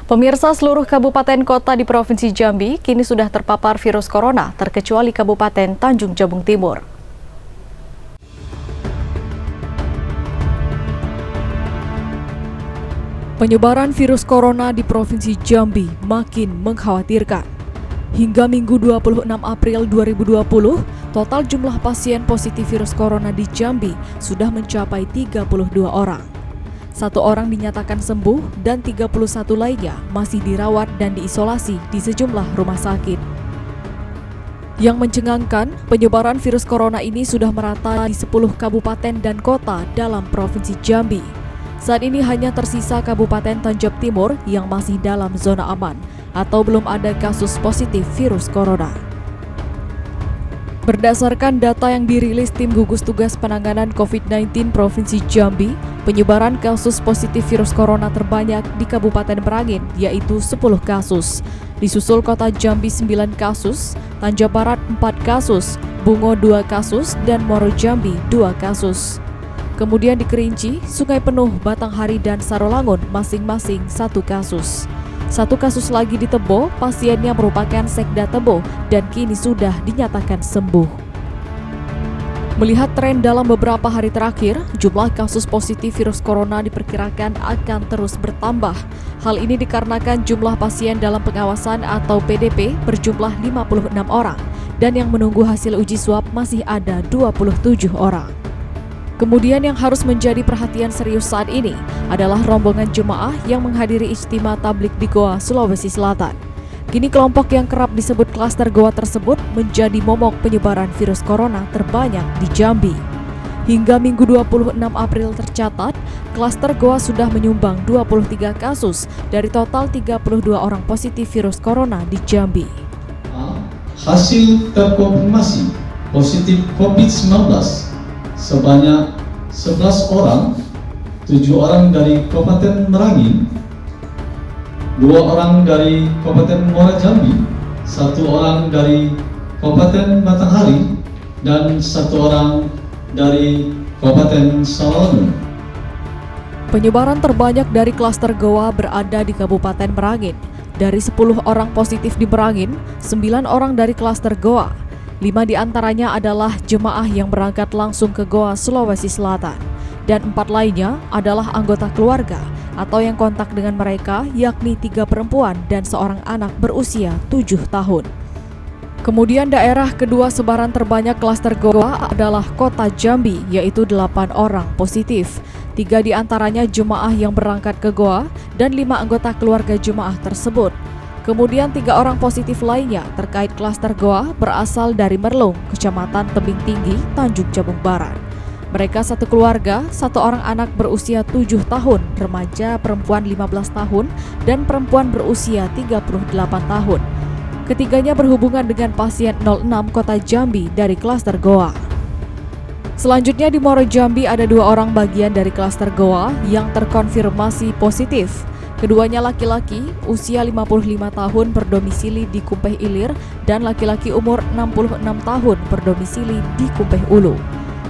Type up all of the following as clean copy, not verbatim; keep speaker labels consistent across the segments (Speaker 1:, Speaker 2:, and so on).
Speaker 1: Pemirsa, seluruh kabupaten kota di Provinsi Jambi kini sudah terpapar virus corona, terkecuali Kabupaten Tanjung Jabung Timur. Penyebaran virus corona di Provinsi Jambi makin mengkhawatirkan. Hingga Minggu 26 April 2020, total jumlah pasien positif virus corona di Jambi sudah mencapai 32 orang. 1 orang dinyatakan sembuh dan 31 lainnya masih dirawat dan diisolasi di sejumlah rumah sakit. Yang mencengangkan, penyebaran virus corona ini sudah merata di 10 kabupaten dan kota dalam Provinsi Jambi. Saat ini hanya tersisa Kabupaten Tanjab Timur yang masih dalam zona aman atau belum ada kasus positif virus corona. Berdasarkan data yang dirilis Tim Gugus Tugas Penanganan COVID-19 Provinsi Jambi, penyebaran kasus positif virus corona terbanyak di Kabupaten Merangin, yaitu 10 kasus. Disusul Kota Jambi 9 kasus, Tanjab Barat 4 kasus, Bungo 2 kasus, dan Muaro Jambi 2 kasus. Kemudian di Kerinci, Sungai Penuh, Batanghari, dan Sarolangun masing-masing 1 kasus. 1 kasus lagi di Tebo, pasiennya merupakan Sekda Tebo dan kini sudah dinyatakan sembuh. Melihat tren dalam beberapa hari terakhir, jumlah kasus positif virus corona diperkirakan akan terus bertambah. Hal ini dikarenakan jumlah pasien dalam pengawasan atau PDP berjumlah 56 orang dan yang menunggu hasil uji swab masih ada 27 orang. Kemudian yang harus menjadi perhatian serius saat ini adalah rombongan jemaah yang menghadiri ijtima tablik di Goa, Sulawesi Selatan. Kini kelompok yang kerap disebut klaster Goa tersebut menjadi momok penyebaran virus corona terbanyak di Jambi. Hingga Minggu 26 April tercatat, klaster Goa sudah menyumbang 23 kasus dari total 32 orang positif virus corona di Jambi.
Speaker 2: Hasil terkonfirmasi positif COVID-19 sebanyak 11 orang, 7 orang dari Kabupaten Merangin, 2 orang dari Kabupaten Muaro Jambi, 1 orang dari Kabupaten Batanghari, dan 1 orang dari Kabupaten Sarolangun.
Speaker 1: Penyebaran terbanyak dari klaster Goa berada di Kabupaten Merangin. Dari 10 orang positif di Merangin, 9 orang dari klaster Goa. 5 diantaranya adalah jemaah yang berangkat langsung ke Goa, Sulawesi Selatan. Dan 4 lainnya adalah anggota keluarga atau yang kontak dengan mereka, yakni 3 perempuan dan 1 anak berusia 7 tahun. Kemudian daerah kedua sebaran terbanyak klaster Goa adalah Kota Jambi, yaitu 8 orang positif. 3 diantaranya jemaah yang berangkat ke Goa dan 5 anggota keluarga jemaah tersebut. Kemudian 3 orang positif lainnya terkait klaster Goa berasal dari Merlung, Kecamatan Tebing Tinggi, Tanjung Jabung Barat. Mereka 1 keluarga, 1 orang anak berusia 7 tahun, remaja perempuan 15 tahun, dan perempuan berusia 38 tahun. Ketiganya berhubungan dengan pasien 06 Kota Jambi dari klaster Goa. Selanjutnya di Muaro Jambi ada 2 orang bagian dari klaster Goa yang terkonfirmasi positif. Keduanya laki-laki, usia 55 tahun berdomisili di Kumpeh Ilir dan laki-laki umur 66 tahun berdomisili di Kumpeh Ulu.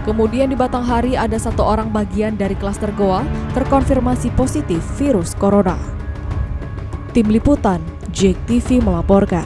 Speaker 1: Kemudian di Batanghari ada 1 orang bagian dari klaster Goa terkonfirmasi positif virus corona. Tim Liputan, JEK TV melaporkan.